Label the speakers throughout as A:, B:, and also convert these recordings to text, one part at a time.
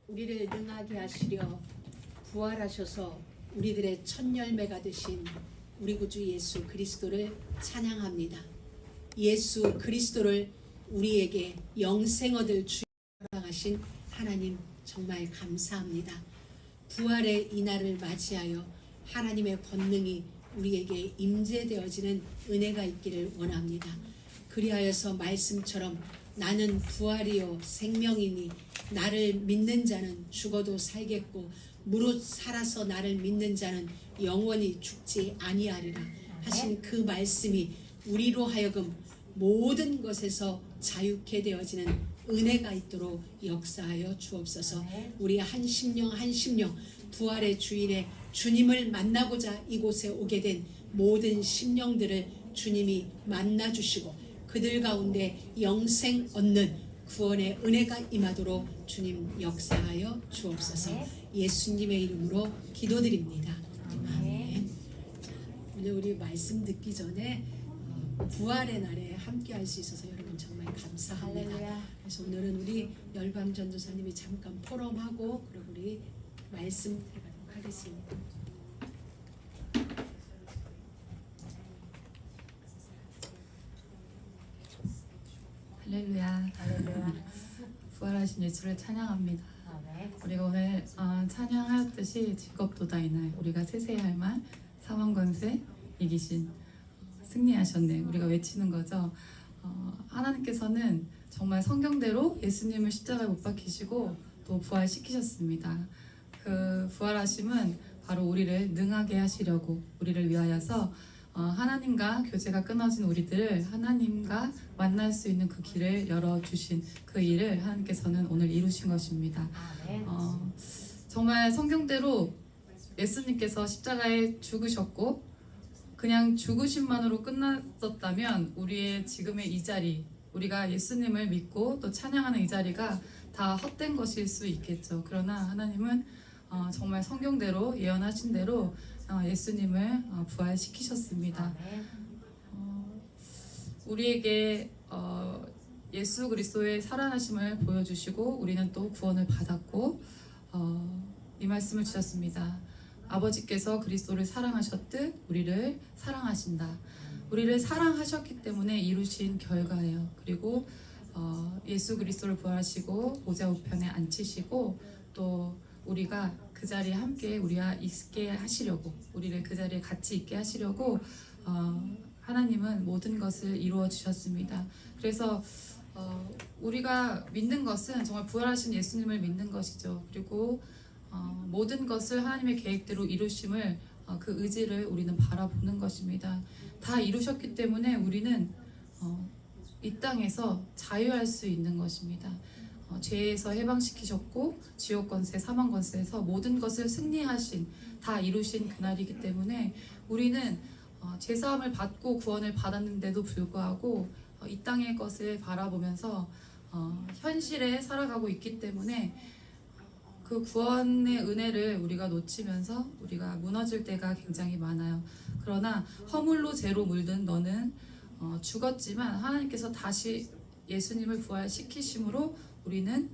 A: 우리를 능하게 하시려 부활하셔서 우리들의 첫 열매가 되신 우리 구주 예수 그리스도를 찬양합니다. 예수 그리스도를 우리에게 영생 얻을 주여 허락하신 하나님 정말 감사합니다. 부활의 이날을 맞이하여 하나님의 권능이 우리에게 임재되어지는 은혜가 있기를 원합니다. 그리하여서 말씀처럼 나는 부활이요 생명이니 나를 믿는 자는 죽어도 살겠고 무릇 살아서 나를 믿는 자는 영원히 죽지 아니하리라 하신 그 말씀이 우리로 하여금 모든 것에서 자유케 되어지는 은혜가 있도록 역사하여 주옵소서. 우리 한 심령 한 심령 부활의 주일에 주님을 만나고자 이곳에 오게 된 모든 심령들을 주님이 만나주시고 그들 가운데 영생 얻는 구원의 은혜가 임하도록 주님 역사하여 주옵소서. 예수님의 이름으로 기도드립니다. 아멘. 오늘 우리 말씀 듣기 전에 부활의 날에 함께 할 수 있어서 여러분 정말 감사합니다. 할렐루야. 그래서 오늘은 우리 열방 전도사님이 잠깐 포럼하고 그리고 우리 말씀 해가도록 하겠습니다.
B: 할렐루야. 할렐루야. 부활하신 예수를 찬양합니다. 우리가 오늘 찬양하였듯이 직업도다이 날 우리가 세세할 만 사망권세 이기신 승리하셨네. 우리가 외치는 거죠. 하나님께서는 정말 성경대로 예수님을 십자가에 못 박히시고 또 부활시키셨습니다. 그 부활하심은 바로 우리를 능하게 하시려고 우리를 위하여서 하나님과 교제가 끊어진 우리들을 하나님과 만날 수 있는 그 길을 열어주신 그 일을 하나님께서는 오늘 이루신 것입니다. 정말 성경대로 예수님께서 십자가에 죽으셨고 그냥 죽으심만으로 끝났었다면 우리의 지금의 이 자리, 우리가 예수님을 믿고 또 찬양하는 이 자리가 다 헛된 것일 수 있겠죠. 그러나 하나님은 정말 성경대로 예언하신 대로 예수님을 부활시키셨습니다. 우리에게 예수 그리스도의 살아나심을 보여주시고 우리는 또 구원을 받았고 이 말씀을 주셨습니다. 아버지께서 그리스도를 사랑하셨듯 우리를 사랑하신다. 우리를 사랑하셨기 때문에 이루신 결과예요. 그리고 예수 그리스도를 부활하시고 보좌 우편에 앉히시고 또 우리가 그 자리에 함께 우리와 있게 하시려고 우리를 그 자리에 같이 있게 하시려고 하나님은 모든 것을 이루어 주셨습니다. 그래서 우리가 믿는 것은 정말 부활하신 예수님을 믿는 것이죠. 그리고 모든 것을 하나님의 계획대로 이루심을 그 의지를 우리는 바라보는 것입니다. 다 이루셨기 때문에 우리는 이 땅에서 자유할 수 있는 것입니다. 죄에서 해방시키셨고 지옥 권세, 사망 권세에서 모든 것을 승리하신 다 이루신 그날이기 때문에 우리는 죄사함을 받고 구원을 받았는데도 불구하고 이 땅의 것을 바라보면서 현실에 살아가고 있기 때문에 그 구원의 은혜를 우리가 놓치면서 우리가 무너질 때가 굉장히 많아요. 그러나 허물로 죄로 물든 너는 죽었지만 하나님께서 다시 예수님을 부활시키심으로 우리는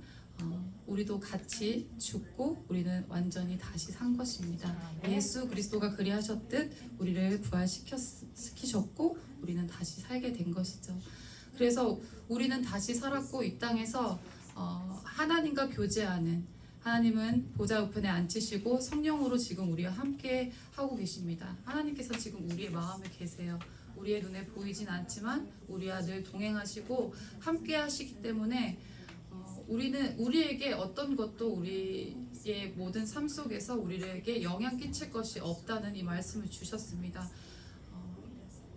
B: 우리도 같이 죽고 우리는 완전히 다시 산 것입니다. 예수 그리스도가 그리하셨듯 우리를 부활시키셨고 우리는 다시 살게 된 것이죠. 그래서 우리는 다시 살았고 이 땅에서 하나님과 교제하는 하나님은 보좌 우편에 앉히시고 성령으로 지금 우리와 함께 하고 계십니다. 하나님께서 지금 우리의 마음에 계세요. 우리의 눈에 보이진 않지만 우리와 늘 동행하시고 함께 하시기 때문에 우리에게 어떤 것도 우리의 모든 삶 속에서 우리에게 영향 끼칠 것이 없다는 이 말씀을 주셨습니다.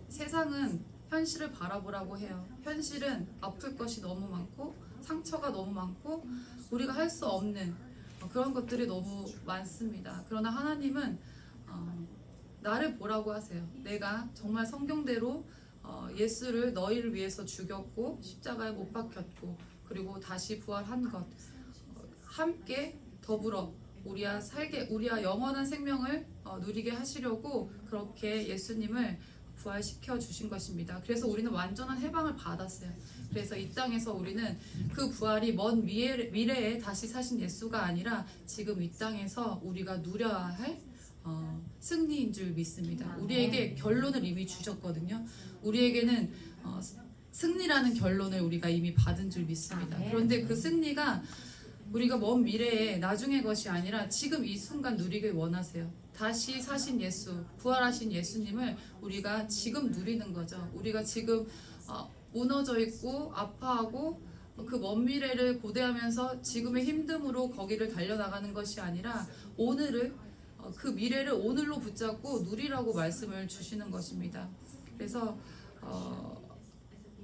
B: 세상은 현실을 바라보라고 해요. 현실은 아플 것이 너무 많고 상처가 너무 많고 우리가 할 수 없는 그런 것들이 너무 많습니다. 그러나 하나님은 나를 보라고 하세요. 내가 정말 성경대로 예수를 너희를 위해서 죽였고 십자가에 못 박혔고 그리고 다시 부활한 것 함께 더불어 우리와 영원한 생명을 누리게 하시려고 그렇게 예수님을 부활시켜 주신 것입니다. 그래서 우리는 완전한 해방을 받았어요. 그래서 이 땅에서 우리는 그 부활이 먼 미래에 다시 사신 예수가 아니라 지금 이 땅에서 우리가 누려야 할 승리인 줄 믿습니다. 우리에게 결론을 이미 주셨거든요. 우리에게는 승리라는 결론을 우리가 이미 받은 줄 믿습니다. 그런데 그 승리가 우리가 먼 미래에 나중의 것이 아니라 지금 이 순간 누리길 원하세요. 다시 사신 예수, 부활하신 예수님을 우리가 지금 누리는 거죠. 우리가 지금 무너져 있고 아파하고 그 먼 미래를 고대하면서 지금의 힘듦으로 거기를 달려나가는 것이 아니라 오늘을 그 미래를 오늘로 붙잡고 누리라고 말씀을 주시는 것입니다. 그래서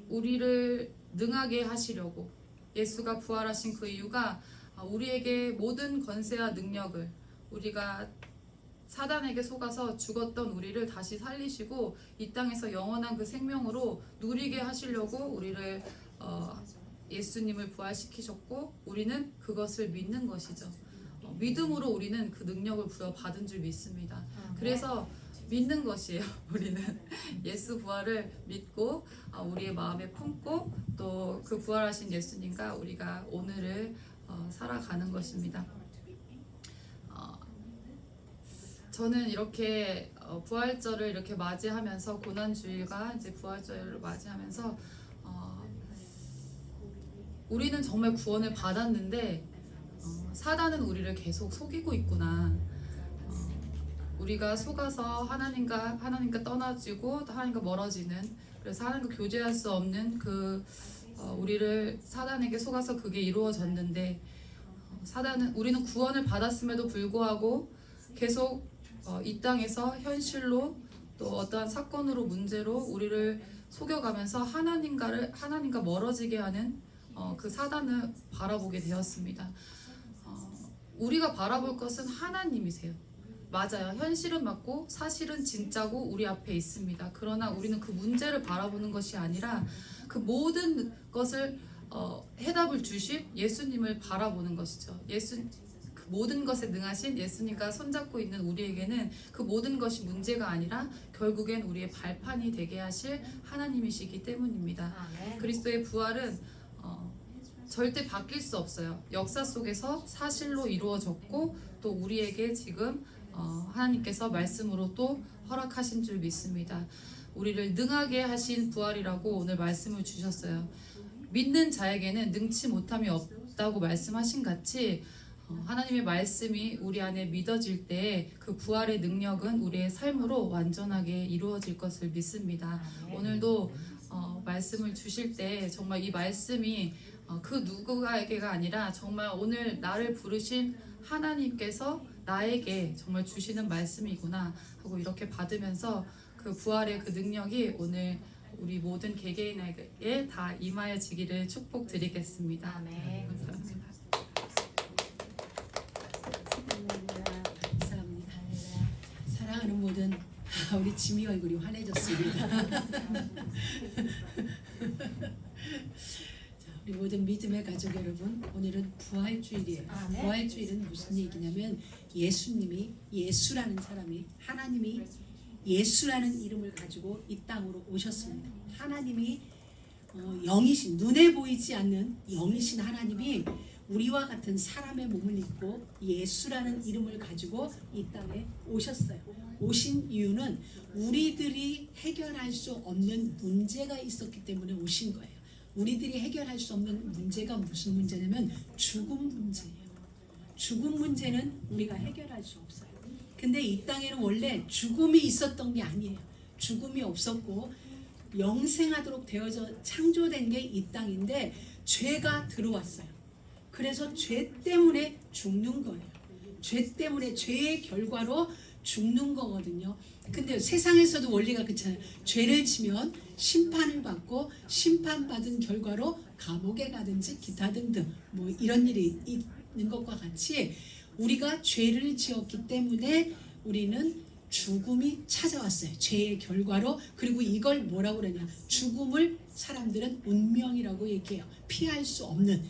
B: 우리를 능하게 하시려고 예수가 부활하신 그 이유가 우리에게 모든 권세와 능력을 우리가 사단에게 속아서 죽었던 우리를 다시 살리시고 이 땅에서 영원한 그 생명으로 누리게 하시려고 우리를 예수님을 부활시키셨고 우리는 그것을 믿는 것이죠. 믿음으로 우리는 그 능력을 부여받은 줄 믿습니다. 그래서 믿는 것이에요. 우리는 예수 부활을 믿고 우리의 마음에 품고 또 그 부활하신 예수님과 우리가 오늘을 살아가는 것입니다. 저는 이렇게 부활절을 이렇게 맞이하면서 고난주일과 이제 부활절을 맞이하면서 우리는 정말 구원을 받았는데 사단은 우리를 계속 속이고 있구나. 우리가 속아서 하나님과 떠나지고 하나님과 멀어지는, 그래서 하나님과 교제할 수 없는 우리를 사단에게 속아서 그게 이루어졌는데 우리는 구원을 받았음에도 불구하고 계속 이 땅에서 현실로 또 어떠한 사건으로 문제로 우리를 속여가면서 하나님과 멀어지게 하는 그 사단을 바라보게 되었습니다. 우리가 바라볼 것은 하나님이세요. 맞아요. 현실은 맞고 사실은 진짜고 우리 앞에 있습니다. 그러나 우리는 그 문제를 바라보는 것이 아니라 그 모든 것을 해답을 주실 예수님을 바라보는 것이죠. 그 모든 것에 능하신 예수님과 손잡고 있는 우리에게는 그 모든 것이 문제가 아니라 결국엔 우리의 발판이 되게 하실 하나님이시기 때문입니다. 그리스도의 부활은 절대 바뀔 수 없어요. 역사 속에서 사실로 이루어졌고 또 우리에게 지금 하나님께서 말씀으로 또 허락하신 줄 믿습니다. 우리를 능하게 하신 부활이라고 오늘 말씀을 주셨어요. 믿는 자에게는 능치 못함이 없다고 말씀하신 같이 하나님의 말씀이 우리 안에 믿어질 때 그 부활의 능력은 우리의 삶으로 완전하게 이루어질 것을 믿습니다. 오늘도 말씀을 주실 때 정말 이 말씀이 그 누구에게가 아니라 정말 오늘 나를 부르신 하나님께서 나에게 정말 주시는 말씀이구나 하고 이렇게 받으면서 그 부활의 그 능력이 오늘 우리 모든 개개인에게 다 임하여지기를 축복드리겠습니다.
C: 아멘.
B: 감사합니다.
A: 감사합니다. 사랑하는 모든 우리 지미 얼굴이 환해졌습니다. 우리 모든 믿음의 가족 여러분, 오늘은 부활주일이에요. 부활주일은 무슨 얘기냐면 예수님이, 예수라는 사람이, 하나님이 예수라는 이름을 가지고 이 땅으로 오셨습니다. 하나님이 영이신, 눈에 보이지 않는 영이신 하나님이 우리와 같은 사람의 몸을 입고 예수라는 이름을 가지고 이 땅에 오셨어요. 오신 이유는 우리들이 해결할 수 없는 문제가 있었기 때문에 오신 거예요. 우리들이 해결할 수 없는 문제가 무슨 문제냐면 죽음 문제예요. 죽음 문제는 우리가 해결할 수 없어요. 근데 이 땅에는 원래 죽음이 있었던 게 아니에요. 죽음이 없었고 영생하도록 되어져 창조된 게 이 땅인데 죄가 들어왔어요. 그래서 죄 때문에 죽는 거예요. 죄 때문에 죄의 결과로 죽는 거거든요. 근데 세상에서도 원리가 그렇잖아요. 죄를 지면 심판을 받고 심판받은 결과로 감옥에 가든지 기타 등등 뭐 이런 일이 있는 것과 같이 우리가 죄를 지었기 때문에 우리는 죽음이 찾아왔어요. 죄의 결과로. 그리고 이걸 뭐라고 그러냐, 죽음을 사람들은 운명이라고 얘기해요. 피할 수 없는.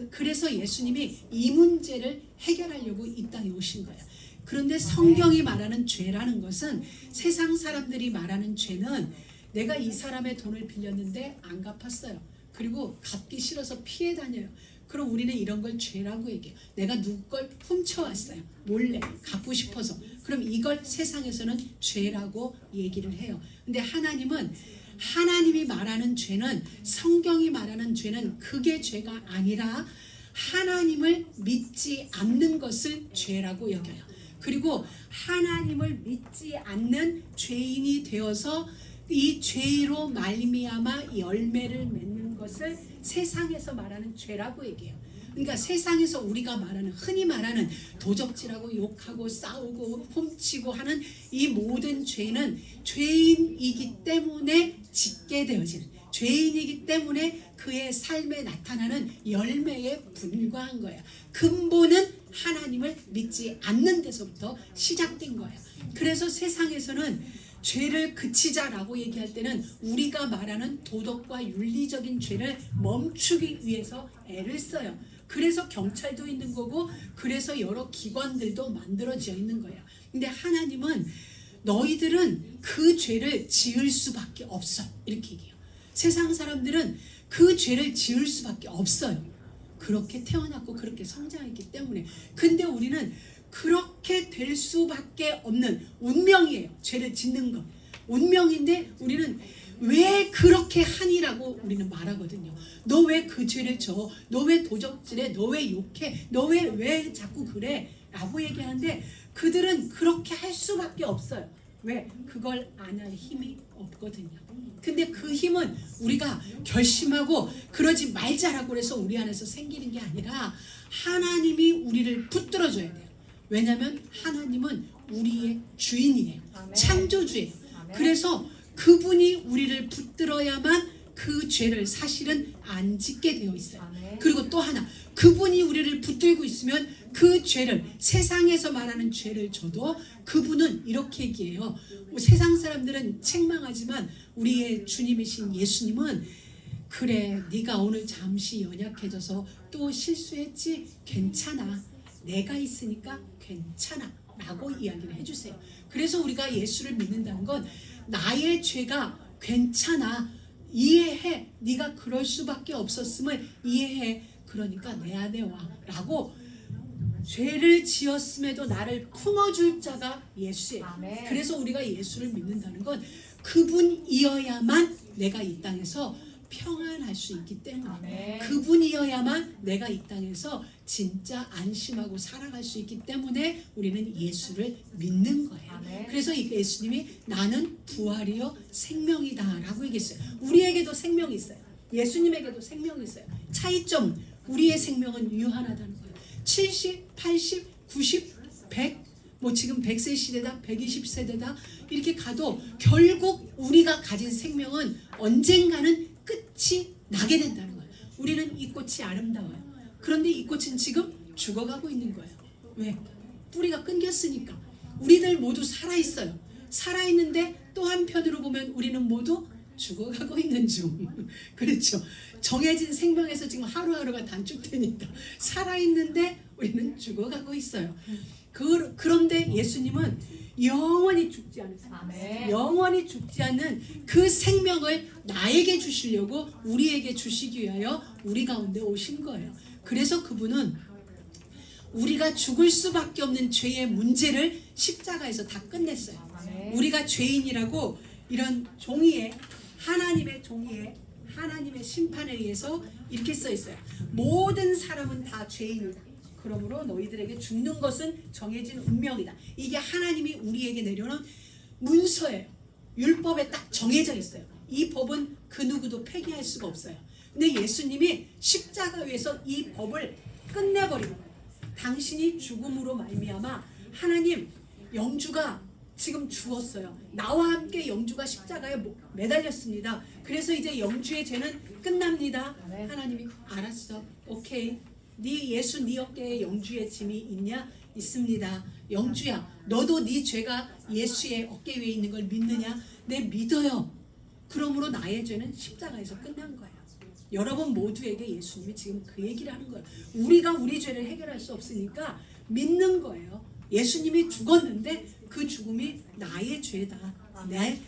A: 그래서 예수님이 이 문제를 해결하려고 이 땅에 오신 거예요. 그런데 성경이 말하는 죄라는 것은, 세상 사람들이 말하는 죄는 내가 이 사람의 돈을 빌렸는데 안 갚았어요. 그리고 갚기 싫어서 피해 다녀요. 그럼 우리는 이런 걸 죄라고 얘기해요. 내가 누구 걸 훔쳐왔어요. 몰래 갚고 싶어서. 그럼 이걸 세상에서는 죄라고 얘기를 해요. 근데 하나님은, 하나님이 말하는 죄는, 성경이 말하는 죄는 그게 죄가 아니라 하나님을 믿지 않는 것을 죄라고 여겨요. 그리고 하나님을 믿지 않는 죄인이 되어서 이 죄로 말미암아 열매를 맺는 것을 세상에서 말하는 죄라고 얘기해요. 그러니까 세상에서 우리가 말하는, 흔히 말하는 도적질하고 욕하고 싸우고 훔치고 하는 이 모든 죄는 죄인이기 때문에 짓게 되어지는, 죄인이기 때문에 그의 삶에 나타나는 열매에 불과한 거예요. 근본은 하나님을 믿지 않는 데서부터 시작된 거예요. 그래서 세상에서는 죄를 그치자라고 얘기할 때는 우리가 말하는 도덕과 윤리적인 죄를 멈추기 위해서 애를 써요. 그래서 경찰도 있는 거고, 그래서 여러 기관들도 만들어져 있는 거예요. 근데 하나님은 너희들은 그 죄를 지을 수밖에 없어, 이렇게 얘기해요. 세상 사람들은 그 죄를 지을 수밖에 없어요. 그렇게 태어났고 그렇게 성장했기 때문에. 근데 우리는 그렇게 될 수밖에 없는 운명이에요. 죄를 짓는 것 운명인데, 우리는 왜 그렇게 하니라고 우리는 말하거든요. 너 왜 그 죄를 져? 너 왜 도적질해? 너 왜 욕해? 너 왜 자꾸 그래? 라고 얘기하는데, 그들은 그렇게 할 수밖에 없어요. 왜? 그걸 안 할 힘이 없거든요. 근데 그 힘은 우리가 결심하고 그러지 말자라고 해서 우리 안에서 생기는 게 아니라 하나님이 우리를 붙들어줘야 돼요. 왜냐하면 하나님은 우리의 주인이에요.
C: 아멘.
A: 창조주예요.
C: 아멘.
A: 그래서 그분이 우리를 붙들어야만 그 죄를 사실은 안 짓게 되어 있어요.
C: 아멘.
A: 그리고 또 하나, 그분이 우리를 붙들고 있으면 그 죄를, 세상에서 말하는 죄를 져도 그분은 이렇게 얘기해요. 세상 사람들은 책망하지만 우리의 주님이신 예수님은, 그래 네가 오늘 잠시 연약해져서 또 실수했지? 괜찮아. 내가 있으니까 괜찮아 라고 이야기를 해주세요. 그래서 우리가 예수를 믿는다는 건, 나의 죄가 괜찮아, 이해해, 네가 그럴 수밖에 없었음을 이해해, 그러니까 내 안에 와 라고, 죄를 지었음에도 나를 품어줄 자가 예수예요.
C: 아멘.
A: 그래서 우리가 예수를 믿는다는 건 그분이어야만 내가 이 땅에서 평안할 수 있기 때문에,
C: 아멘.
A: 그분이어야만 내가 이 땅에서 진짜 안심하고 살아갈 수 있기 때문에 우리는 예수를 믿는 거예요.
C: 아멘.
A: 그래서 이 예수님이 나는 부활이요 생명이다 라고 얘기했어요. 우리에게도 생명이 있어요. 예수님에게도 생명이 있어요. 차이점, 우리의 생명은 유한하다는 거예요. 70, 80, 90, 100, 뭐 지금 100세 시대다, 120세대다 이렇게 가도 결국 우리가 가진 생명은 언젠가는 끝이 나게 된다는 거예요. 우리는 이 꽃이 아름다워요. 그런데 이 꽃은 지금 죽어가고 있는 거예요. 왜? 뿌리가 끊겼으니까. 우리들 모두 살아있어요. 살아있는데 또 한편으로 보면 우리는 모두 죽어가고 있는 중. 그렇죠. 정해진 생명에서 지금 하루하루가 단축되니까 살아있는데 우리는 죽어가고 있어요. 그런데 예수님은 영원히 죽지 않으세요.
C: 아멘.
A: 영원히 죽지 않는 그 생명을 나에게 주시려고, 우리에게 주시기 위하여 우리 가운데 오신 거예요. 그래서 그분은 우리가 죽을 수밖에 없는 죄의 문제를 십자가에서 다 끝냈어요.
C: 아멘.
A: 우리가 죄인이라고 이런 종이에, 하나님의 종이에, 하나님의 심판에 의해서 이렇게 써 있어요. 모든 사람은 다 죄인이다. 그러므로 너희들에게 죽는 것은 정해진 운명이다. 이게 하나님이 우리에게 내려놓은 문서예요. 율법에 딱 정해져 있어요. 이 법은 그 누구도 폐기할 수가 없어요. 근데 예수님이 십자가 위에서 이 법을 끝내버리는 거예요. 당신이 죽음으로 말미암아, 하나님, 영주가 지금 죽었어요. 나와 함께 영주가 십자가에 매달렸습니다. 그래서 이제 영주의 죄는 끝납니다.
C: 아멘.
A: 하나님이 알았어, 오케이, 네 예수 네 어깨에 영주의 짐이 있냐? 있습니다. 영주야, 너도 네 죄가 예수의 어깨 위에 있는 걸 믿느냐? 네, 믿어요. 그러므로 나의 죄는 십자가에서 끝난 거예요. 여러분 모두에게 예수님이 지금 그 얘기를 하는 거예요. 우리가 우리 죄를 해결할 수 없으니까 믿는 거예요. 예수님이 죽었는데 그 죽음이 나의 죄다.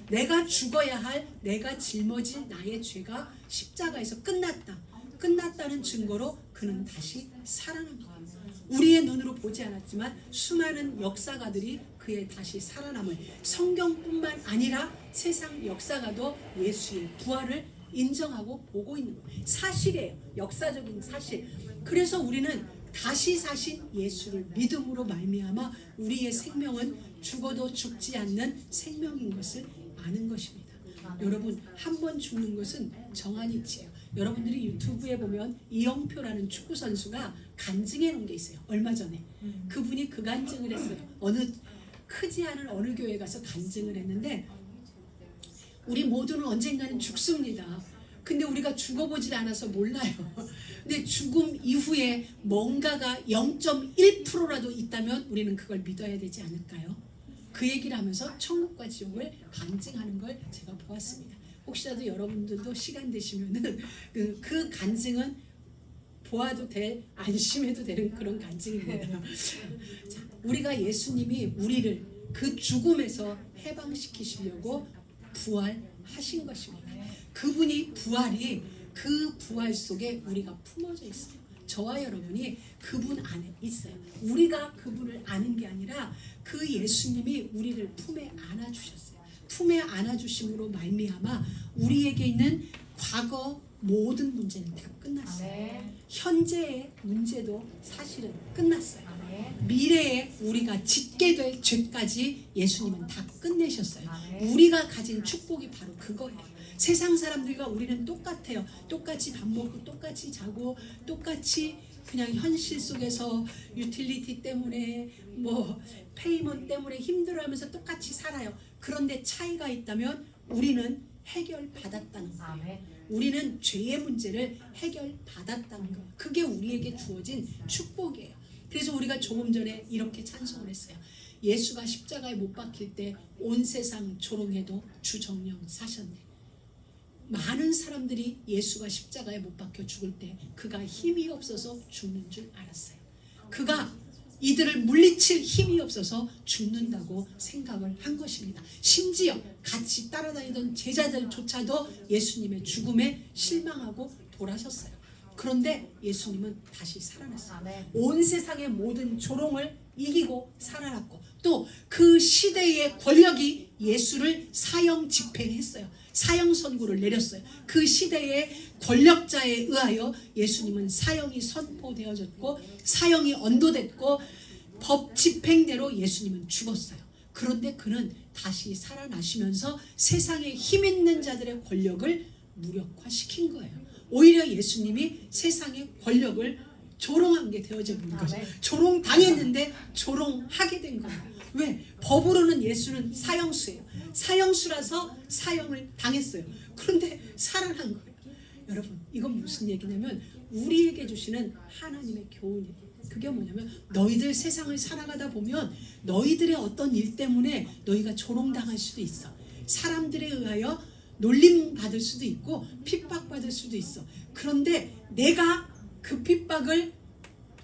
A: 내가 죽어야 할, 내가 짊어질 나의 죄가 십자가에서 끝났다. 끝났다는 증거로 그는 다시 살아난 거예요. 우리의 눈으로 보지 않았지만 수많은 역사가들이 그의 다시 살아남을, 성경뿐만 아니라 세상 역사가도 예수의 부활을 인정하고 보고 있는 거예요. 사실이에요. 역사적인 사실. 그래서 우리는 다시 사신 예수를 믿음으로 말미암아 우리의 생명은 죽어도 죽지 않는 생명인 것을 아는 것입니다. 여러분, 한 번 죽는 것은 정한이치예요. 여러분들이 유튜브에 보면 이영표라는 축구 선수가 간증해 놓은 게 있어요. 얼마 전에 그분이 그 간증을 했어요. 크지 않은 어느 교회 가서 간증을 했는데, 우리 모두는 언젠가는 죽습니다. 근데 우리가 죽어보질 않아서 몰라요. 근데 죽음 이후에 뭔가가 0.1%라도 있다면 우리는 그걸 믿어야 되지 않을까요? 그 얘기를 하면서 천국과 지옥을 간증하는 걸 제가 보았습니다. 혹시라도 여러분들도 시간 되시면은 그 간증은 보아도 될, 안심해도 되는 그런 간증입니다. 자, 우리가 예수님이 우리를 그 죽음에서 해방시키시려고 부활하신 것입니다. 그분이 부활이, 그 부활 속에 우리가 품어져 있어요. 저와 여러분이 그분 안에 있어요. 우리가 그분을 아는 게 아니라 그 예수님이 우리를 품에 안아주셨어요. 품에 안아주심으로 말미암아 우리에게 있는 과거 모든 문제는 다 끝났어요. 현재의 문제도 사실은 끝났어요. 미래에 우리가 짓게 될 죄까지 예수님은 다 끝내셨어요. 우리가 가진 축복이 바로 그거예요. 세상 사람들과 우리는 똑같아요. 똑같이 밥 먹고 똑같이 자고 똑같이 그냥 현실 속에서 유틸리티 때문에 뭐 페이먼트 때문에 힘들어하면서 똑같이 살아요. 그런데 차이가 있다면 우리는 해결받았다는 거예요. 우리는 죄의 문제를 해결받았다는 거예요. 그게 우리에게 주어진 축복이에요. 그래서 우리가 조금 전에 이렇게 찬송을 했어요. 예수가 십자가에 못 박힐 때 온 세상 조롱해도 주 정령 사셨네. 많은 사람들이 예수가 십자가에 못 박혀 죽을 때 그가 힘이 없어서 죽는 줄 알았어요. 그가 이들을 물리칠 힘이 없어서 죽는다고 생각을 한 것입니다. 심지어 같이 따라다니던 제자들조차도 예수님의 죽음에 실망하고 돌아섰어요. 그런데 예수님은 다시 살아났어요. 온 세상의 모든 조롱을 이기고 살아났고, 또 그 시대의 권력이 예수를 사형 집행했어요. 사형 선고를 내렸어요. 그 시대의 권력자에 의하여 예수님은 사형이 선포되어졌고 사형이 언도됐고 법 집행대로 예수님은 죽었어요. 그런데 그는 다시 살아나시면서 세상에 힘 있는 자들의 권력을 무력화시킨 거예요. 오히려 예수님이 세상의 권력을 조롱한 게 되어져 있는 거죠. 조롱당했는데 조롱하게 된 거예요. 왜? 법으로는 예수는 사형수예요. 사형수라서 사형을 당했어요. 그런데 살아난 거예요. 여러분, 이건 무슨 얘기냐면 우리에게 주시는 하나님의 교훈이에요. 그게 뭐냐면 너희들 세상을 살아가다 보면 너희들의 어떤 일 때문에 너희가 조롱당할 수도 있어. 사람들에 의하여 놀림받을 수도 있고 핍박받을 수도 있어. 그런데 내가 그 핍박을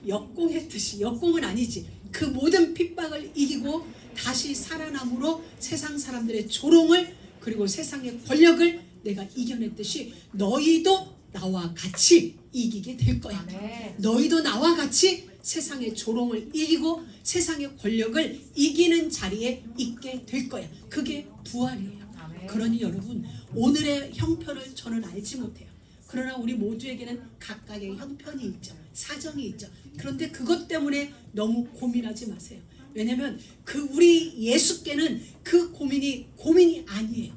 A: 역공했듯이, 역공은 아니지, 그 모든 핍박을 이기고 다시 살아남으로 세상 사람들의 조롱을, 그리고 세상의 권력을 내가 이겨냈듯이 너희도 나와 같이 이기게 될 거야. 너희도 나와 같이 세상의 조롱을 이기고 세상의 권력을 이기는 자리에 있게 될 거야. 그게 부활이에요. 그러니 여러분, 오늘의 형편을 저는 알지 못해요. 그러나 우리 모두에게는 각각의 형편이 있죠. 사정이 있죠. 그런데 그것 때문에 너무 고민하지 마세요. 왜냐하면 우리 예수께는 그 고민이 아니에요.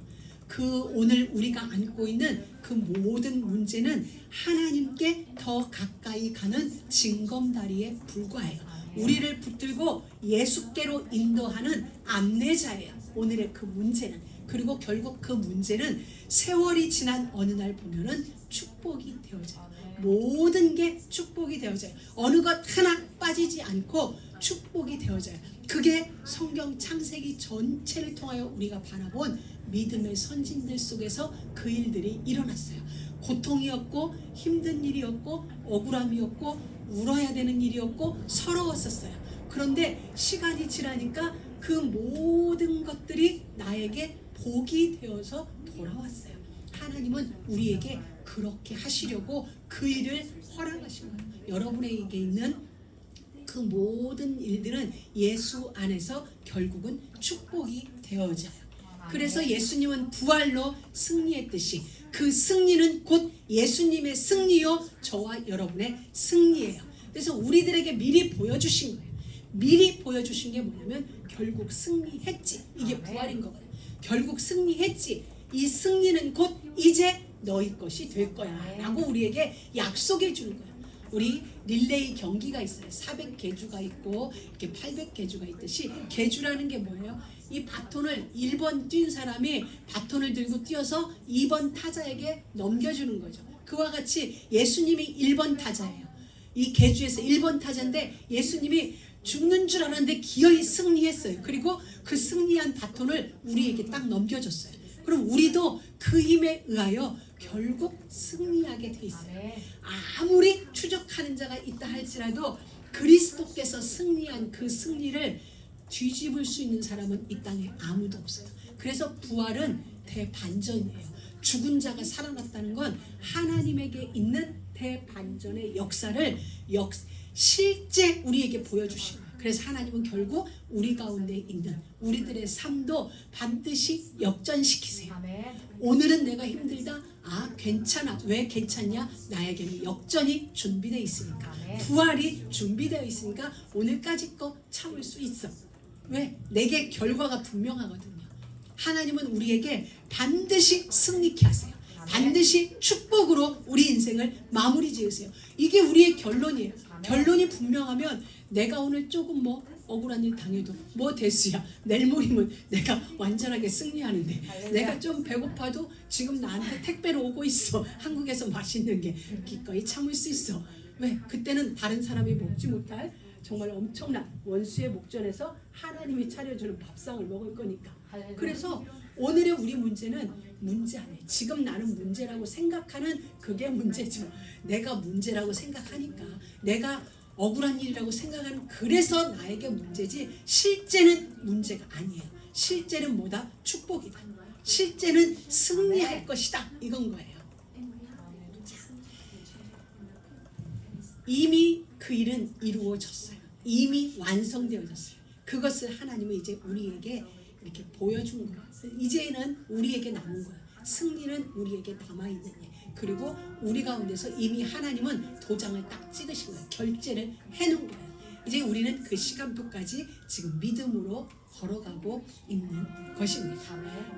A: 오늘 우리가 안고 있는 그 모든 문제는 하나님께 더 가까이 가는 징검다리에 불과해요. 우리를 붙들고 예수께로 인도하는 안내자예요. 오늘의 그 문제는. 그리고 결국 그 문제는 세월이 지난 어느 날 보면은 축복이 되어져요. 모든 게 축복이 되어져요. 어느 것 하나 빠지지 않고 축복이 되어져요. 그게 성경 창세기 전체를 통하여 우리가 바라본 믿음의 선진들 속에서 그 일들이 일어났어요. 고통이었고 힘든 일이었고 억울함이었고 울어야 되는 일이었고 서러웠었어요. 그런데 시간이 지나니까 그 모든 것들이 나에게 복이 되어서 돌아왔어요. 하나님은 우리에게 그렇게 하시려고 그 일을 허락하신 거예요. 여러분에게 있는 그 모든 일들은 예수 안에서 결국은 축복이 되어져요. 그래서 예수님은 부활로 승리했듯이 그 승리는 곧 예수님의 승리요 저와 여러분의 승리예요. 그래서 우리들에게 미리 보여주신 거예요. 미리 보여주신 게 뭐냐면 결국 승리했지. 이게 부활인 거거든요. 결국 승리했지. 이 승리는 곧 이제 너희 것이 될 거야 라고 우리에게 약속해 주는 거예요. 우리 릴레이 경기가 있어요. 400계주가 있고 이렇게 800계주가 있듯이 계주라는 게 뭐예요? 이 바톤을 1번 뛴 사람이 바톤을 들고 뛰어서 2번 타자에게 넘겨주는 거죠. 그와 같이 예수님이 1번 타자예요. 이 계주에서 1번 타자인데 예수님이 죽는 줄 알았는데 기어이 승리했어요. 그리고 그 승리한 바톤을 우리에게 딱 넘겨줬어요. 그럼 우리도 그 힘에 의하여 결국 승리하게 돼 있어요. 아무리 추적하는 자가 있다 할지라도 그리스도께서 승리한 그 승리를 뒤집을 수 있는 사람은 이 땅에 아무도 없어요. 그래서 부활은 대반전이에요. 죽은 자가 살아났다는 건 하나님에게 있는 대반전의 역사를 실제 우리에게 보여주신 거예요. 그래서 하나님은 결국 우리 가운데 있는 우리들의 삶도 반드시 역전시키세요. 오늘은 내가 힘들다. 아 괜찮아. 왜 괜찮냐? 나에게는 역전이 준비되어 있으니까. 부활이 준비되어 있으니까 오늘까지 거 참을 수 있어. 왜? 내게 결과가 분명하거든요. 하나님은 우리에게 반드시 승리케 하세요. 반드시 축복으로 우리 인생을 마무리 지으세요. 이게 우리의 결론이에요. 결론이 분명하면 내가 오늘 조금 뭐 억울한 일 당해도 뭐 됐어야 내일 모레면 내가 완전하게 승리하는데 내가 좀 배고파도 지금 나한테 택배로 오고 있어. 한국에서 맛있는 게 기꺼이 참을 수 있어. 왜? 그때는 다른 사람이 먹지 못할 정말 엄청난 원수의 목전에서 하나님이 차려주는 밥상을 먹을 거니까. 그래서 오늘의 우리 문제는 문제 아니에요. 지금 나는 문제라고 생각하는 그게 문제죠. 내가 문제라고 생각하니까 내가 억울한 일이라고 생각하는 그래서 나에게 문제지 실제는 문제가 아니에요. 실제는 뭐다? 축복이다. 실제는 승리할 것이다. 이건 거예요. 이미 그 일은 이루어졌어요. 이미 완성되어졌어요. 그것을 하나님은 이제 우리에게 이렇게 보여준 거예요. 이제는 우리에게 남은 거예요. 승리는 우리에게 남아있는 일. 그리고 우리 가운데서 이미 하나님은 도장을 딱 찍으신 거예요. 결제를 해놓은 거예요. 이제 우리는 그 시간표까지 지금 믿음으로 걸어가고 있는 것입니다.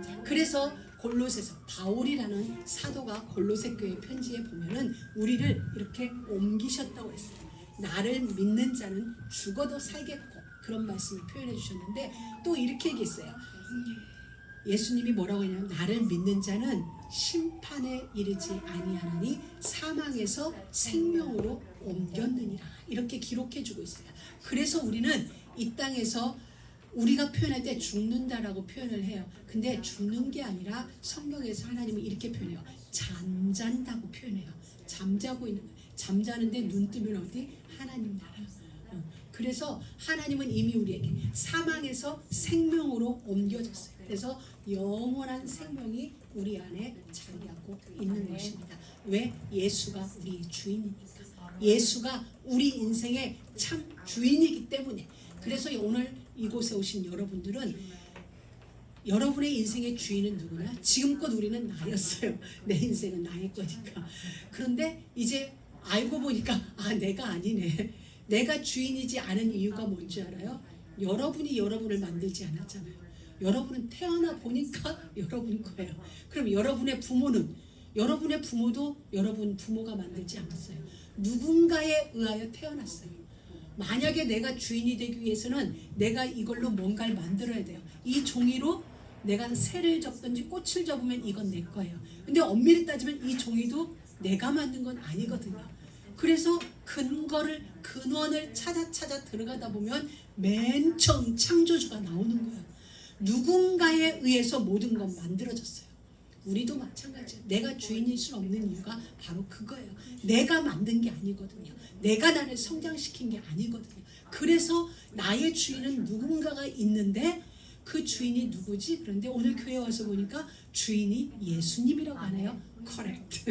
A: 자, 그래서 골로새서 바울이라는 사도가 골로새 교회 편지에 보면은 우리를 이렇게 옮기셨다고 했어요. 나를 믿는 자는 죽어도 살겠고 그런 말씀을 표현해 주셨는데 또 이렇게 얘기했어요. 예수님이 뭐라고 했냐면 나를 믿는 자는 심판에 이르지 아니하나니 사망에서 생명으로 옮겼느니라 이렇게 기록해 주고 있어요. 그래서 우리는 이 땅에서 우리가 표현할 때 죽는다라고 표현을 해요. 근데 죽는 게 아니라 성경에서 하나님은 이렇게 표현해요. 잠잔다고 표현해요. 잠자고 있는 거예요. 잠자는데 눈 뜨면 어디? 하나님 나라. 그래서 하나님은 이미 우리에게 사망에서 생명으로 옮겨졌어요. 그래서 영원한 생명이 우리 안에 자리하고 있는 것입니다. 왜? 예수가 우리의 주인이니까. 예수가 우리 인생의 참 주인이기 때문에. 그래서 오늘 이곳에 오신 여러분들은 여러분의 인생의 주인은 누구나? 지금껏 우리는 나였어요. 내 인생은 나의 거니까. 그런데 이제 알고 보니까 아 내가 아니네. 내가 주인이지 않은 이유가 뭔지 알아요? 여러분이 여러분을 만들지 않았잖아요. 여러분은 태어나 보니까 여러분 거예요. 그럼 여러분의 부모는 여러분의 부모도 여러분 부모가 만들지 않았어요. 누군가에 의하여 태어났어요. 만약에 내가 주인이 되기 위해서는 내가 이걸로 뭔가를 만들어야 돼요. 이 종이로 내가 새를 접든지 꽃을 접으면 이건 내 거예요. 근데 엄밀히 따지면 이 종이도 내가 만든 건 아니거든요. 그래서 근원을 찾아 들어가다 보면 맨 처음 창조주가 나오는 거예요. 누군가에 의해서 모든 건 만들어졌어요. 우리도 마찬가지예요. 내가 주인일 수 없는 이유가 바로 그거예요. 내가 만든 게 아니거든요. 내가 나를 성장시킨 게 아니거든요. 그래서 나의 주인은 누군가가 있는데 그 주인이 누구지? 그런데 오늘 교회 와서 보니까 주인이 예수님이라고 하네요. correct.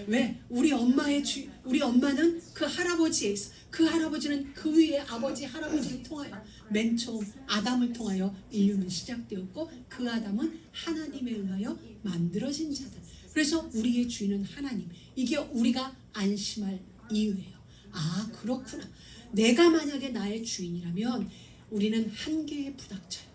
A: 왜? 우리 엄마는 그 할아버지에 있어. 그 할아버지는 그 위에 아버지 할아버지를 통하여 맨 처음 아담을 통하여 인류는 시작되었고 그 아담은 하나님에 의하여 만들어진 자들. 그래서 우리의 주인은 하나님. 이게 우리가 안심할 이유예요. 아, 그렇구나. 내가 만약에 나의 주인이라면 우리는 한계에 부닥쳐요.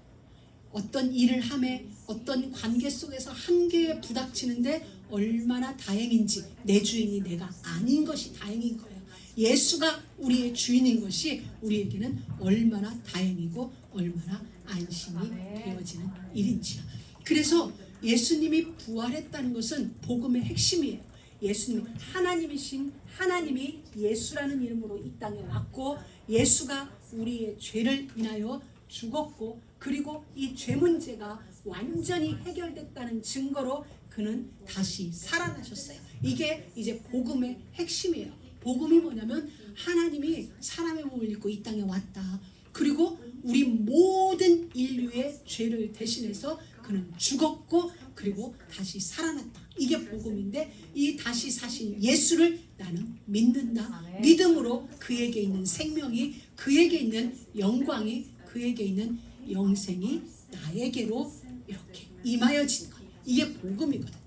A: 어떤 일을 함에 어떤 관계 속에서 한계에 부닥치는데 얼마나 다행인지 내 주인이 내가 아닌 것이 다행인 거예요. 예수가 우리의 주인인 것이 우리에게는 얼마나 다행이고 얼마나 안심이 되어지는 일인지요. 그래서 예수님이 부활했다는 것은 복음의 핵심이에요. 예수님 하나님이신 하나님이 예수라는 이름으로 이 땅에 왔고 예수가 우리의 죄를 인하여 죽었고 그리고 이 죄 문제가 완전히 해결됐다는 증거로 그는 다시 살아나셨어요. 이게 이제 복음의 핵심이에요. 복음이 뭐냐면 하나님이 사람의 몸을 입고 이 땅에 왔다. 그리고 우리 모든 인류의 죄를 대신해서 그는 죽었고 그리고 다시 살아났다. 이게 복음인데 이 다시 사신 예수를 나는 믿는다. 믿음으로 그에게 있는 생명이 그에게 있는 영광이 그에게 있는 영생이 나에게로 이렇게 임하여진 거예요. 이게 복음이거든요.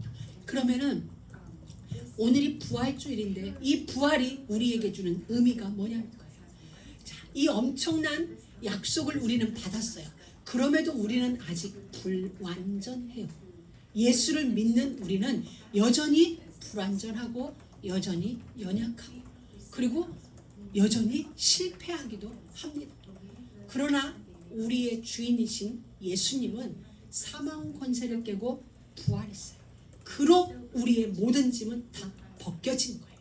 A: 그러면은 오늘이 부활주일인데 이 부활이 우리에게 주는 의미가 뭐냐는 거예요. 자, 이 엄청난 약속을 우리는 받았어요. 그럼에도 우리는 아직 불완전해요. 예수를 믿는 우리는 여전히 불완전하고 여전히 연약하고 그리고 여전히 실패하기도 합니다. 그러나 우리의 주인이신 예수님은 사망 권세를 깨고 부활했어요. 그로 우리의 모든 짐은 다 벗겨진 거예요.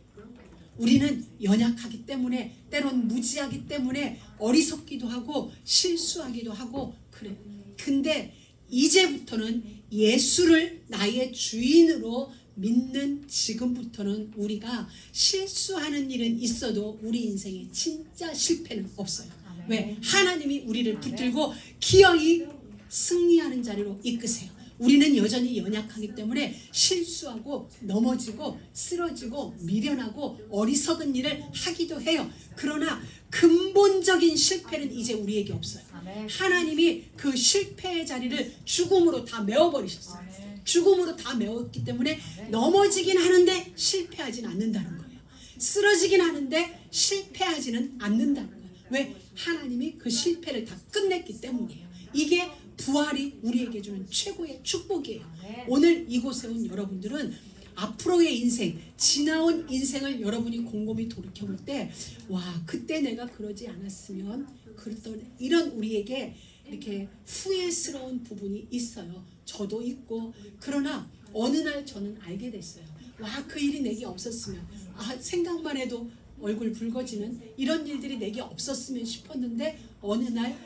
A: 우리는 연약하기 때문에 때론 무지하기 때문에 어리석기도 하고 실수하기도 하고 그래. 근데 이제부터는 예수를 나의 주인으로 믿는 지금부터는 우리가 실수하는 일은 있어도 우리 인생에 진짜 실패는 없어요. 왜? 하나님이 우리를 붙들고 기어이 승리하는 자리로 이끄세요. 우리는 여전히 연약하기 때문에 실수하고 넘어지고 쓰러지고 미련하고 어리석은 일을 하기도 해요. 그러나 근본적인 실패는 이제 우리에게 없어요. 하나님이 그 실패의 자리를 죽음으로 다 메워버리셨어요. 죽음으로 다 메웠기 때문에 넘어지긴 하는데 실패하진 않는다는 거예요. 쓰러지긴 하는데 실패하지는 않는다는 거예요. 왜? 하나님이 그 실패를 다 끝냈기 때문이에요. 이게 부활이 우리에게 주는 최고의 축복이에요. 오늘 이곳에 온 여러분들은 앞으로의 인생, 지나온 인생을 여러분이 곰곰이 돌이켜볼 때 와, 그때 내가 그러지 않았으면 그랬던 이런 우리에게 이렇게 후회스러운 부분이 있어요. 저도 있고. 그러나 어느 날 저는 알게 됐어요. 와, 그 일이 내게 없었으면, 아, 생각만 해도 얼굴 붉어지는 이런 일들이 내게 없었으면 싶었는데 어느 날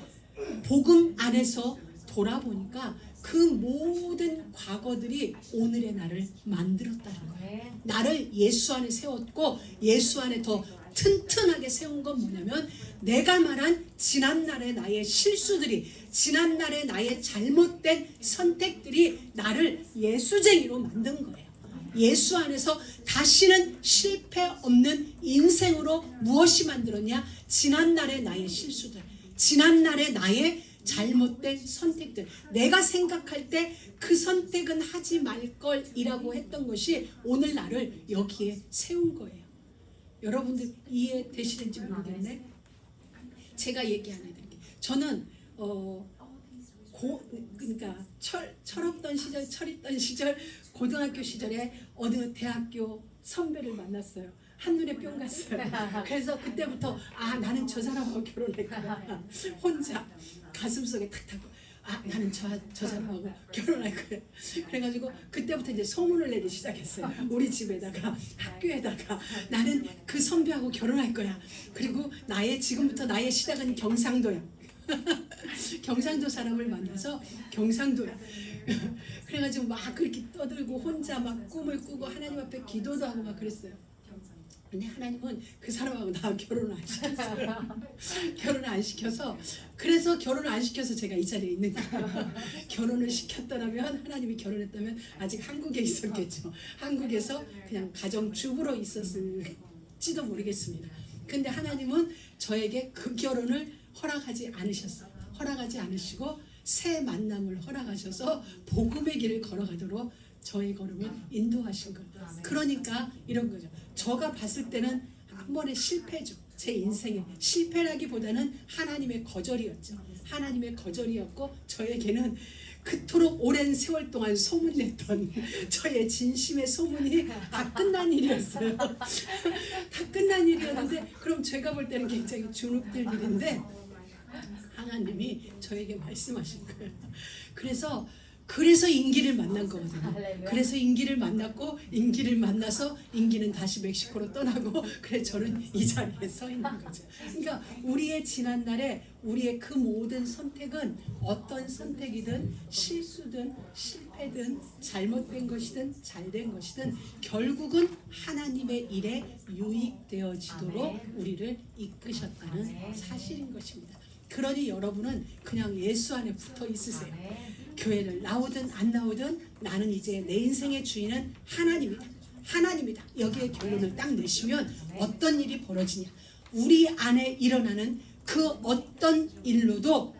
A: 복음 안에서 돌아보니까 그 모든 과거들이 오늘의 나를 만들었다는 거예요. 나를 예수 안에 세웠고 예수 안에 더 튼튼하게 세운 건 뭐냐면 내가 말한 지난날의 나의 실수들이 지난날의 나의 잘못된 선택들이 나를 예수쟁이로 만든 거예요. 예수 안에서 다시는 실패 없는 인생으로 무엇이 만들었냐? 지난날의 나의 실수들, 지난날의 나의 잘못된 선택들, 내가 생각할 때 그 선택은 하지 말걸이라고 했던 것이 오늘 나를 여기에 세운 거예요. 여러분들 이해되시는지 모르겠네. 제가 얘기 안 해드릴게요. 저는 그러니까 철없던 시절, 철있던 시절, 고등학교 시절에 어느 대학교 선배를 만났어요. 한눈에 뿅 갔어요. 그래서 그때부터 아, 나는 저 사람하고 결혼할 거야. 혼자 가슴속에 탁 타고 아, 나는 저 사람하고 결혼할 거야. 그래가지고 그때부터 이제 소문을 내기 시작했어요. 우리 집에다가 학교에다가 나는 그 선배하고 결혼할 거야. 그리고 지금부터 나의 시작은 경상도야. 경상도 사람을 만나서 경상도야. 그래가지고 막 그렇게 떠들고 혼자 막 꿈을 꾸고 하나님 앞에 기도도 하고 막 그랬어요. 근데 하나님은 그 사람하고 나 결혼을 안 시켰어요. 결혼을 안 시켜서, 그래서 결혼을 안 시켜서 제가 이 자리에 있는 거예요. 결혼을 시켰더라면, 하나님이 결혼했다면 아직 한국에 있었겠죠. 한국에서 그냥 가정주부로 있었을지도 모르겠습니다. 근데 하나님은 저에게 그 결혼을 허락하지 않으셨어요. 허락하지 않으시고 새 만남을 허락하셔서 복음의 길을 걸어가도록 저의 걸음을 인도하신 거예요. 그러니까 이런 거죠. 제가 봤을 때는 한 번의 실패죠. 제 인생의 실패라기보다는 하나님의 거절이었죠. 하나님의 거절이었고, 저에게는 그토록 오랜 세월 동안 소문냈던 저의 진심의 소문이 다 끝난 일이었어요. 다 끝난 일이었는데, 그럼 제가 볼 때는 굉장히 주눅들 일인데 하나님이 저에게 말씀하신 거예요. 그래서 임기를 만난 거거든요. 그래서 임기를 만났고, 임기를 만나서 임기는 다시 멕시코로 떠나고, 그래 저는 이 자리에 서 있는 거죠. 그러니까 우리의 지난날에 우리의 그 모든 선택은 어떤 선택이든 실수든 실패든 잘못된 것이든 잘된 것이든 결국은 하나님의 일에 유익되어지도록 우리를 이끄셨다는 사실인 것입니다. 그러니 여러분은 그냥 예수 안에 붙어 있으세요. 교회를 나오든 안 나오든 나는 이제 내 인생의 주인은 하나님이다. 하나님이다. 여기에 결론을 딱 내시면 어떤 일이 벌어지냐. 우리 안에 일어나는 그 어떤 일로도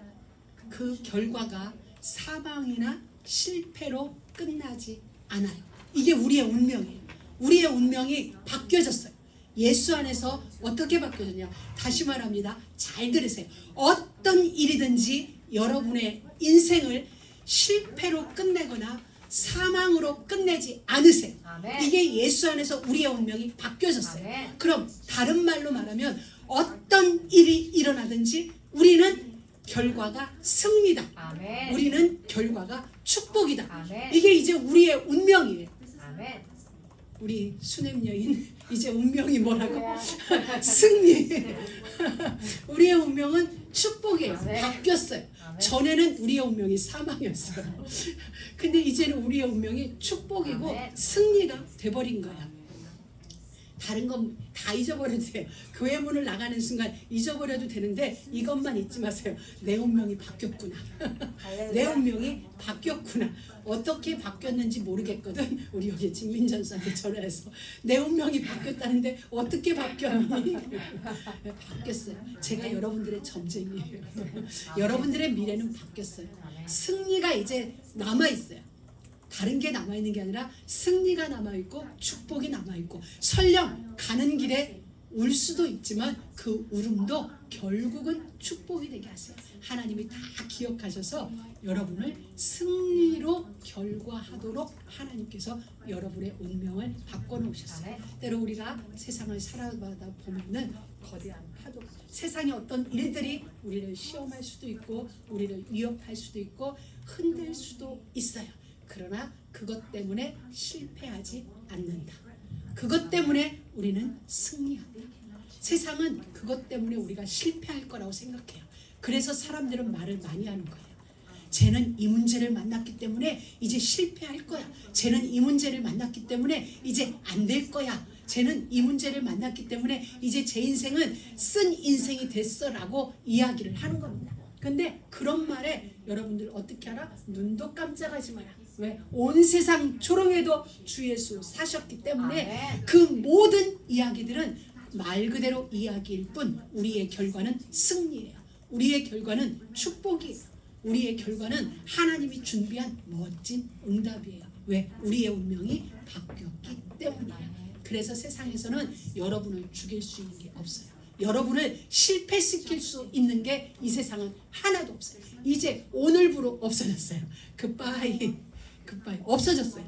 A: 그 결과가 사망이나 실패로 끝나지 않아요. 이게 우리의 운명이에요. 우리의 운명이 바뀌어졌어요. 예수 안에서 어떻게 바뀌어졌냐. 다시 말합니다. 잘 들으세요. 어떤 일이든지 여러분의 인생을 실패로 끝내거나 사망으로 끝내지 않으세요. 아멘. 이게 예수 안에서 우리의 운명이 바뀌어졌어요. 아멘. 그럼 다른 말로 말하면 어떤 일이 일어나든지 우리는 결과가 승리다. 아멘. 우리는 결과가 축복이다. 아멘. 이게 이제 우리의 운명이에요. 아멘. 우리 수냄 여인 이제 운명이 뭐라고? 승리. 우리의 운명은 축복이에요. 바뀌었어요. 전에는 우리의 운명이 사망이었어요. 근데 이제는 우리의 운명이 축복이고 승리가 돼버린 거야. 다른 건 다 잊어버려도 돼요. 교회 문을 나가는 순간 잊어버려도 되는데 이것만 잊지 마세요. 내 운명이 바뀌었구나. 내 운명이 바뀌었구나. 어떻게 바뀌었는지 모르겠거든. 우리 여기 진민전사한테 전화해서 내 운명이 바뀌었다는데 어떻게 바뀌었니? 바뀌었어요. 제가 여러분들의 점쟁이에요. 여러분들의 미래는 바뀌었어요. 승리가 이제 남아있어요. 다른 게 남아있는 게 아니라 승리가 남아있고 축복이 남아있고, 설령 가는 길에 울 수도 있지만 그 울음도 결국은 축복이 되게 하세요. 하나님이 다 기억하셔서 여러분을 승리로 결과하도록 하나님께서 여러분의 운명을 바꿔놓으셨어요. 때로 우리가 세상을 살아가다 보면은 거대한 파도, 세상의 어떤 일들이 우리를 시험할 수도 있고 우리를 위협할 수도 있고 흔들 수도 있어요. 그러나 그것 때문에 실패하지 않는다. 그것 때문에 우리는 승리한다. 세상은 그것 때문에 우리가 실패할 거라고 생각해요. 그래서 사람들은 말을 많이 하는 거예요. 쟤는 이 문제를 만났기 때문에 이제 실패할 거야. 쟤는 이 문제를 만났기 때문에 이제 안 될 거야. 쟤는 이 문제를 만났기 때문에 이제 제 인생은 쓴 인생이 됐어라고 이야기를 하는 겁니다. 근데 그런 말에 여러분들 어떻게 알아? 눈도 깜짝하지 마라. 왜? 온 세상 조롱해도 주 예수 사셨기 때문에 그 모든 이야기들은 말 그대로 이야기일 뿐 우리의 결과는 승리예요. 우리의 결과는 축복이에요. 우리의 결과는 하나님이 준비한 멋진 응답이에요. 왜? 우리의 운명이 바뀌었기 때문이에요. 그래서 세상에서는 여러분을 죽일 수 있는 게 없어요. 여러분을 실패시킬 수 있는 게 이 세상은 하나도 없어요. 이제 오늘부로 없어졌어요. 굿바이 없어졌어요.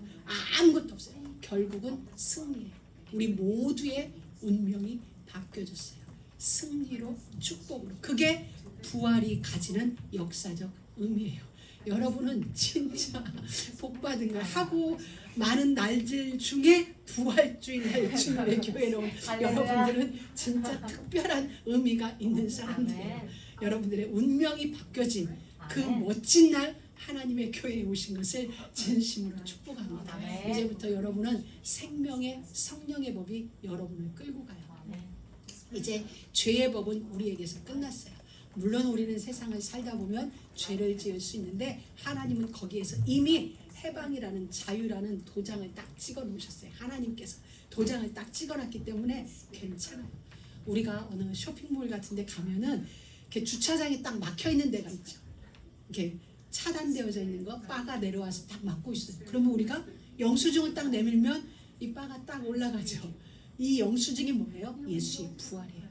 A: 아무것도 없어요. 결국은 승리예요. 우리 모두의 운명이 바뀌어졌어요. 승리로, 축복으로. 그게 부활이 가지는 역사적 의미예요. 여러분은 진짜 복받은 걸 하고 많은 날들 중에 부활주일 날 주일에 교회에 온 여러분들은 진짜 특별한 의미가 있는 사람들이에요. 여러분들의 운명이 바뀌어진 그 멋진 날 하나님의 교회에 오신 것을 진심으로 축복합니다.
C: 아멘.
A: 이제부터 여러분은 생명의 성령의 법이 여러분을 끌고 가요. 이제 죄의 법은 우리에게서 끝났어요. 물론 우리는 세상을 살다 보면 죄를 지을 수 있는데 하나님은 거기에서 이미 해방이라는 자유라는 도장을 딱 찍어 놓으셨어요. 하나님께서 도장을 딱 찍어놨기 때문에 괜찮아요. 우리가 어느 쇼핑몰 같은 데 가면은 이렇게 주차장이 딱 막혀 있는 데가 있죠. 이렇게 차단되어져 있는 거 바가 내려와서 딱 막고 있어요. 그러면 우리가 영수증을 딱 내밀면 이 바가 딱 올라가죠. 이 영수증이 뭐예요? 예수의 부활이에요.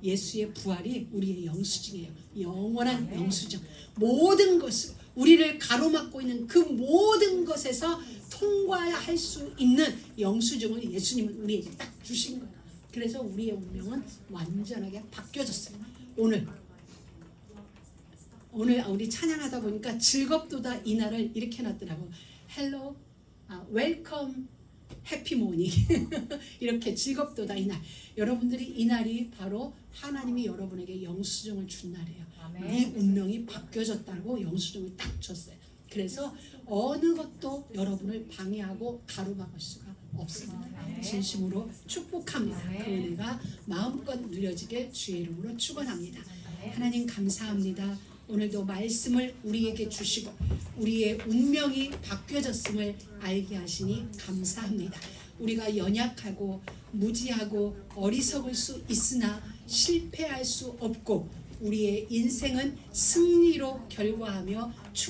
A: 예수의 부활이 우리의 영수증이에요. 영원한 영수증. 모든 것을 우리를 가로막고 있는 그 모든 것에서 통과할 수 있는 영수증을 예수님은 우리에게 딱 주신 거예요. 그래서 우리의 운명은 완전하게 바뀌어졌어요. 오늘 우리 찬양하다 보니까 즐겁도다 이 날을 이렇게 해놨더라고. 헬로, 웰컴, 해피 모닝. 이렇게 즐겁도다 이 날. 여러분들이 이 날이 바로 하나님이 여러분에게 영수증을 준 날이에요. 네 운명이 바뀌어졌다고 영수증을 딱 줬어요. 그래서 어느 것도 여러분을 방해하고 가로막을 수가 없습니다. 진심으로 축복합니다. 그 은혜가 마음껏 누려지길 주의 이름으로 축원합니다. 하나님 감사합니다. 오늘도 말씀을 우리에게 주시고 우리의 운명이 바뀌어졌음을 알게 하시니 감사합니다. 우리가 연약하고 무지하고 어리석을 수 있으나 실패할 수 없고 우리의 인생은 승리로 결과하며